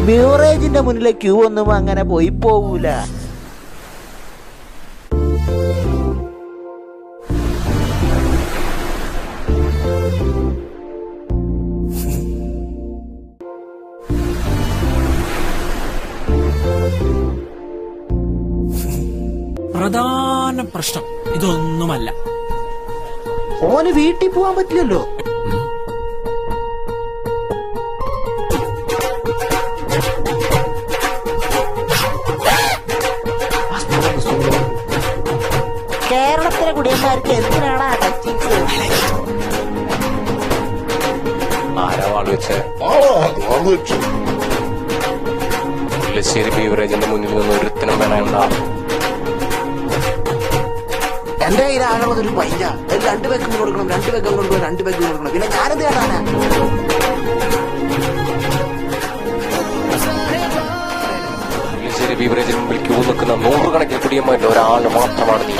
ബിവറേജിന്റെ മുന്നിലെ ക്യൂ ഒന്നും അങ്ങനെ പോയി പോവൂല. പ്രധാന പ്രശ്നം ഇതൊന്നുമല്ല. ഓന് വീട്ടിൽ പോവാൻ പറ്റില്ലല്ലോ. കേരളത്തിലെ കുടിയന്മാർക്ക് എന്തിനാണ് ടച്ചിങ്സ്? ആരാ വാള് വെച്ചേ? പുല്ലശ്ശേരി ബീവറേജിന്റെ മുന്നിൽ നിന്ന് ഒരുത്തനും വേണ്ട. എന്റെ കയ്യിലാകുള്ളത് ഒരു പൈസ. 2 പേക്കും കൊടുക്കണം, 2 പേക്കും കൊടുക്കണം, 2 പേക്കും കൊടുക്കണം. പിന്നെ ഞാനെന്ത് കേട്ടാനാ? പുല്ലശ്ശേരി ബീവറേജിന് മുമ്പിൽ ക്യൂ നിൽക്കുന്ന 100 കണക്കിന് കുടിയന്മാരിൽ ഒരാൾ മാത്രമാണ് നീ.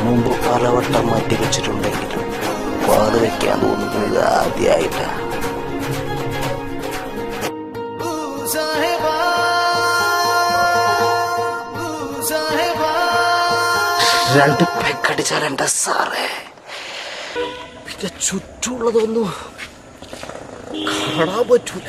മുമ്പ് പലവട്ടം മാറ്റി വെച്ചിട്ടുണ്ടെങ്കിലും പാട് വെക്കാൻ തോന്നുന്നത് ആദ്യമായിട്ടാ. രണ്ട് പെക്കടിച്ചാൽ എന്റെ സാറേ, പിന്നെ ചുറ്റുമുള്ളതൊന്നും കാണാൻ പറ്റൂല.